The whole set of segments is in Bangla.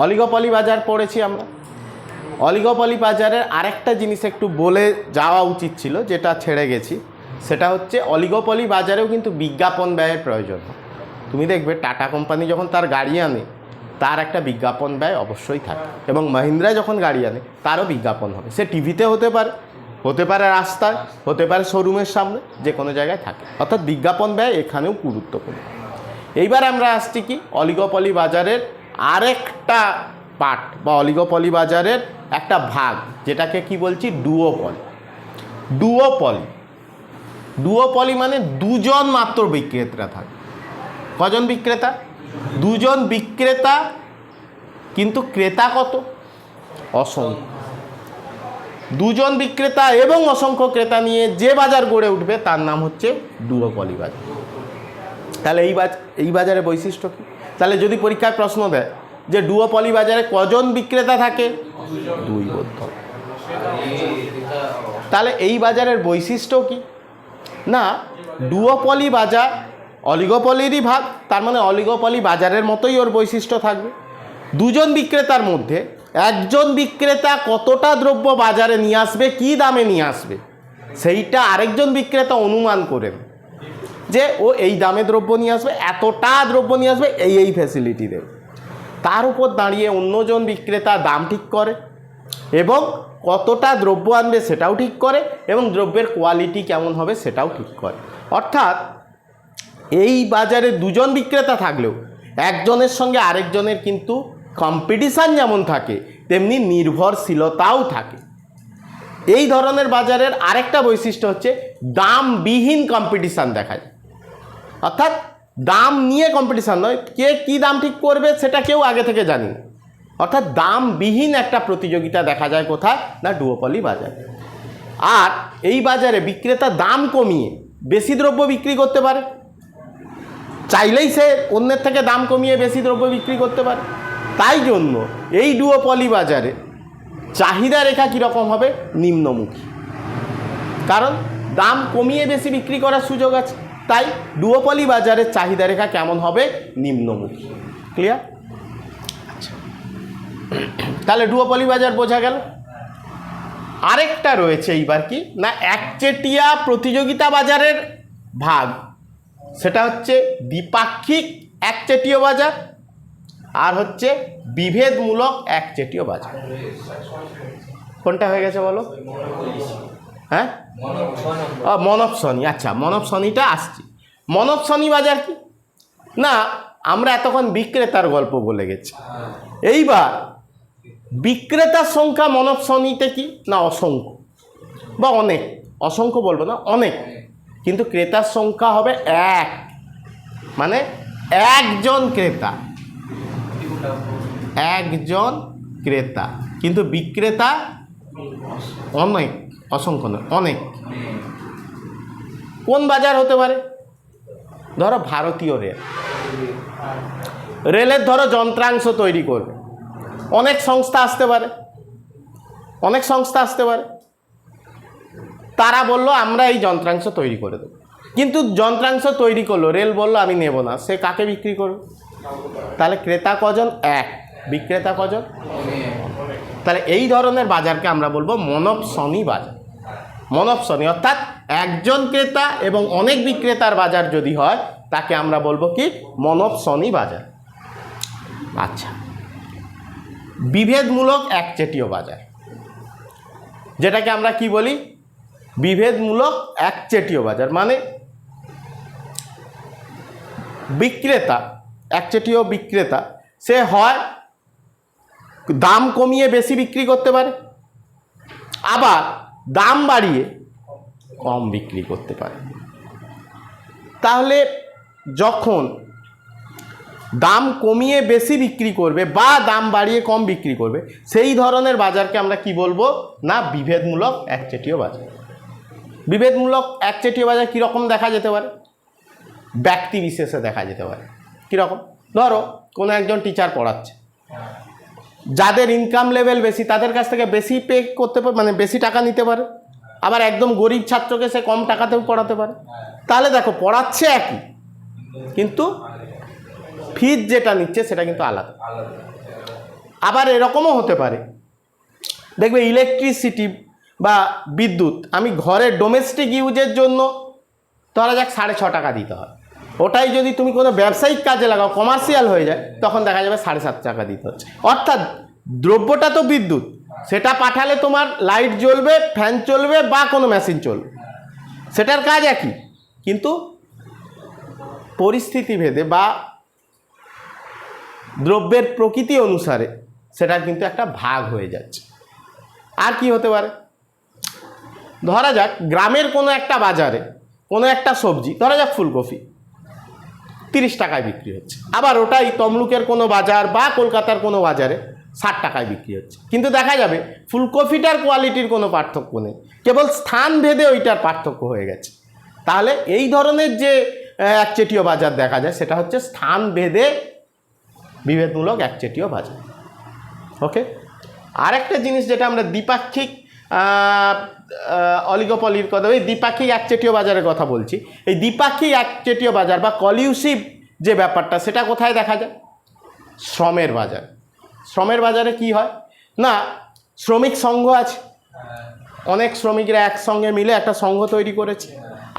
অলিগোপলি বাজার পড়েছি আমরা। অলিগোপলি বাজারের আরেকটা জিনিস একটু বলে যাওয়া উচিত ছিল, যেটা ছেড়ে গেছি, সেটা হচ্ছে অলিগোপলি বাজারেও কিন্তু বিজ্ঞাপন ব্যয়ের প্রয়োজন হয়। তুমি দেখবে টাটা কোম্পানি যখন তার গাড়ি আনে তার একটা বিজ্ঞাপন ব্যয় অবশ্যই থাকে, এবং মহিন্দ্রা যখন গাড়ি আনে তারও বিজ্ঞাপন হবে। সে টিভিতে হতে পারে রাস্তায়, হতে পারে শোরুমের সামনে, যে কোনো জায়গায় থাকে। অর্থাৎ বিজ্ঞাপন ব্যয় এখানেও গুরুত্বপূর্ণ। এইবার আমরা আসছি কি অলিগোপলি বাজারের আরেকটা পার্ট বা অলিগোপলি বাজারের একটা ভাগ, যেটাকে কি বলছি ডুওপলি। ডুওপলি মানে দুজন মাত্র বিক্রেতা থাকে। কজন বিক্রেতা? দুজন বিক্রেতা, কিন্তু ক্রেতা কত? অসংখ্য। দুজন বিক্রেতা এবং অসংখ্য ক্রেতা নিয়ে যে বাজার গড়ে উঠবে তার নাম হচ্ছে ডুওপলি বাজার। তাহলে এই বাজারের বৈশিষ্ট্য কী? তাহলে যদি পরীক্ষায় প্রশ্ন দেয় যে ডুওপলি বাজারে কজন বিক্রেতা থাকে? দুই বোধ। তাহলে এই বাজারের বৈশিষ্ট্য কি? না, ডুওপলি বাজার অলিগোপলিরই ভাগ, তার মানে অলিগোপলি বাজারের মতোই ওর বৈশিষ্ট্য থাকবে। দুজন বিক্রেতার মধ্যে একজন বিক্রেতা কতটা দ্রব্য বাজারে নিয়ে আসবে, কী দামে নিয়ে আসবে, সেইটা আরেকজন বিক্রেতা অনুমান করেন যে ও এই দামে দ্রব্য নিয়ে আসবে, এতটা দ্রব্য নিয়ে আসবে, এই ফ্যাসিলিটি দেবে। তার উপর দাঁড়িয়ে অন্যজন বিক্রেতা দাম ঠিক করে এবং কতটা দ্রব্য আনবে সেটাও ঠিক করে, এবং দ্রব্যের কোয়ালিটি কেমন হবে সেটাও ঠিক করে। অর্থাৎ এই বাজারে দুজন বিক্রেতা থাকলেও একজনের সঙ্গে আরেকজনের কিন্তু কম্পিটিশান যেমন থাকে তেমনি নির্ভরশীলতাও থাকে। এই ধরনের বাজারের আরেকটা বৈশিষ্ট্য হচ্ছে দামবিহীন কম্পিটিশান দেখা যায়। অর্থাৎ দাম নিয়ে কম্পিটিশান নয়, কে কী দাম ঠিক করবে সেটা কেউ আগে থেকে জানি না। অর্থাৎ দামবিহীন একটা প্রতিযোগিতা দেখা যায় কোথায়? না ডুওপলি বাজারে। আর এই বাজারে বিক্রেতা দাম কমিয়ে বেশি দ্রব্য বিক্রি করতে পারে, চাইলেই সে অন্যের থেকে দাম কমিয়ে বেশি দ্রব্য বিক্রি করতে পারে। তাই জন্য এই ডুওপলি বাজারে চাহিদা রেখা কীরকম হবে? নিম্নমুখী। কারণ দাম কমিয়ে বেশি বিক্রি করার সুযোগ আছে, তাই ডুওপলি বাজারের চাহিদা রেখা কেমন হবে? নিম্নমুখী। ক্লিয়ার? আচ্ছা, তাহলে ডুওপলি বাজার বোঝা গেল। আরেকটা রয়েছে এইবার কি না একচেটিয়া প্রতিযোগিতা বাজারের ভাগ, সেটা হচ্ছে দ্বিপাক্ষিক একচেটিয়া বাজার আর হচ্ছে বিভেদমূলক একচেটিয়া বাজার। কোনটা হয়ে গেছে বলো? হ্যাঁ, মনপসনি। আচ্ছা, মনপসনিটা আসছি। মনপসনি বাজার কি না, আমরা এতক্ষণ বিক্রেতার গল্প বলে গেছি। এইবার বিক্রেতার সংখ্যা মনপসনিতে কি না অসংখ্য বা অনেক, অসংখ্য বলবো না, অনেক, কিন্তু ক্রেতার সংখ্যা হবে এক, মানে একজন ক্রেতা, কিন্তু বিক্রেতা অনেক, অসংখ্য নয়, অনেক। কোন বাজার হতে পারে? ধরো ভারতীয় রেলের ধরো যন্ত্রাংশ তৈরি করবে, অনেক সংস্থা আসতে পারে, তারা বলল আমরা এই যন্ত্রাংশ তৈরি করে দেবো, কিন্তু যন্ত্রাংশ তৈরি করলো, রেল বলল আমি নেব না, সে কাকে বিক্রি করবে? তাহলে ক্রেতা কজন? এক। বিক্রেতা কজন? তাহলে এই ধরনের বাজারকে আমরা বলবো মনপসনি বাজার। মনপসনি অর্থাৎ একজন ক্রেতা এবং অনেক বিক্রেতার বাজার যদি হয় তাকে আমরা বলবো কি? মনপসনি বাজার। আচ্ছা, বিভেদমূলক একচেটিয়া বাজার, যেটাকে আমরা কি বলি? বিভেদমূলক একচেটিয়া বাজার মানে বিক্রেতা, একচেটিয়া বিক্রেতা, সে হয় দাম কমিয়ে বেশি বিক্রি করতে পারে, আবার দাম বাড়িয়ে কম বিক্রি করতে পারে। তাহলে যখন দাম কমিয়ে বেশি বিক্রি করবে বা দাম বাড়িয়ে কম বিক্রি করবে, সেই ধরনের বাজারকে আমরা কি বলবো? না বিভেদমূলক একচেটিয়া বাজার। বিভেদমূলক একচেটিয়া বাজার কীরকম দেখা যেতে পারে? ব্যক্তি বিশেষে দেখা যেতে পারে। কীরকম? ধরো কোনো একজন টিচার পড়াচ্ছে, যাদের ইনকাম লেভেল বেশি তাদের কাছ থেকে বেশি পে করতে পারে, মানে বেশি টাকা নিতে পারে, আবার একদম গরিব ছাত্রকে সে কম টাকাতেও পড়াতে পারে। তাহলে দেখো পড়াচ্ছে একই, কিন্তু ফিজ যেটা নিচ্ছে সেটা কিন্তু আলাদা। আবার এরকমও হতে পারে, দেখবে ইলেকট্রিসিটি বা বিদ্যুৎ আমি ঘরের ডোমেস্টিক ইউজের জন্য ধরা যাক 6.5 টাকা দিতে হয়, ওটাই যদি তুমি কোনো ব্যবসায়িক কাজে লাগাও, কমার্শিয়াল হয়ে যায়, তখন দেখা যাবে 7.5 টাকা দিতে হচ্ছে। অর্থাৎ দ্রব্যটা তো বিদ্যুৎ, সেটা পাঠালে তোমার লাইট জ্বলবে, ফ্যান চলবে বা কোনো মেশিন চলবে, সেটার কাজ একই, কিন্তু পরিস্থিতি ভেদে বা দ্রব্যের প্রকৃতি অনুসারে সেটা কিন্তু একটা ভাগ হয়ে যাচ্ছে। আর কি হতে পারে, ধরা যাক গ্রামের কোনো একটা বাজারে কোনো একটা সবজি, ধরা যাক ফুলকপি 30 টাকায় বিক্রি হচ্ছে, আবার ওটাই তমলুকের কোনো বাজার বা কলকাতার কোনো বাজারে 60 টাকায় বিক্রি হচ্ছে, কিন্তু দেখা যাবে ফুলকপিটার কোয়ালিটির কোনো পার্থক্য নেই, কেবল স্থান ভেদে ওইটার পার্থক্য হয়ে গেছে। তাহলে এই ধরনের যে একচেটিয়া বাজার দেখা যায়, সেটা হচ্ছে স্থান ভেদে বিভেদমূলক একচেটিয়া বাজার। ওকে, আরেকটা জিনিস যেটা আমরা দ্বিপাক্ষিক অলিগোপলির কথা, এই দ্বিপাক্ষিক একচেটিয়া বাজারের কথা বলছি, এই দ্বিপাক্ষিক একচেটিয়া বাজার বা কলিউসিভ যে ব্যাপারটা, সেটা কোথায় দেখা যায়? শ্রমের বাজার। শ্রমের বাজারে কি হয় না, শ্রমিক সংঘ আছে, অনেক শ্রমিকরা একসঙ্গে মিলে একটা সংঘ তৈরি করেছে।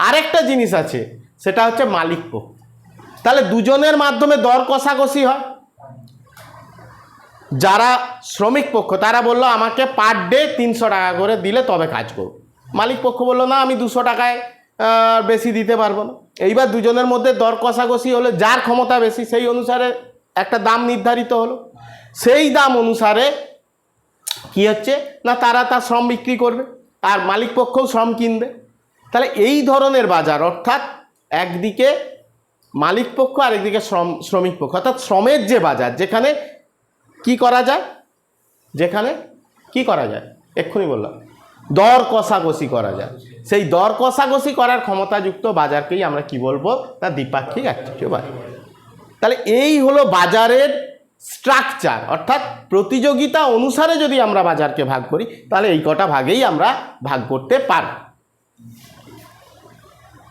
আরেকটা জিনিস আছে, সেটা হচ্ছে মালিক পক্ষ। তাহলে দুজনের মাধ্যমে দর কষাকষি হয়। যারা শ্রমিক পক্ষ তারা বললো আমাকে পার ডে 300 টাকা করে দিলে তবে কাজ করব, মালিক পক্ষ বললো না আমি 200 টাকায় বেশি দিতে পারবো না। এইবার দুজনের মধ্যে দর কষাকষি হলো, যার ক্ষমতা বেশি সেই অনুসারে একটা দাম নির্ধারিত হলো, সেই দাম অনুসারে কি হচ্ছে না তারা তার শ্রম বিক্রি করবে আর মালিক পক্ষও শ্রম কিনবে। তাহলে এই ধরনের বাজার, অর্থাৎ একদিকে মালিক পক্ষ আর একদিকে শ্রমিক পক্ষ, অর্থাৎ শ্রমের যে বাজার, যেখানে কি করা যায়, যেখানে কি করা যায় এক্ষুনি বললাম দর কষাকষি করা যায়, সেই দর কষাকষি করার ক্ষমতাযুক্ত বাজারকেই আমরা কি বলবো না দ্বিপাক্ষিক একচেটিয়া বাজার। তাহলে এই হলো বাজারের স্ট্রাকচার, অর্থাৎ প্রতিযোগিতা অনুসারে যদি আমরা বাজারকে ভাগ করি, তাহলে এই কটা ভাগেই আমরা ভাগ করতে পারি।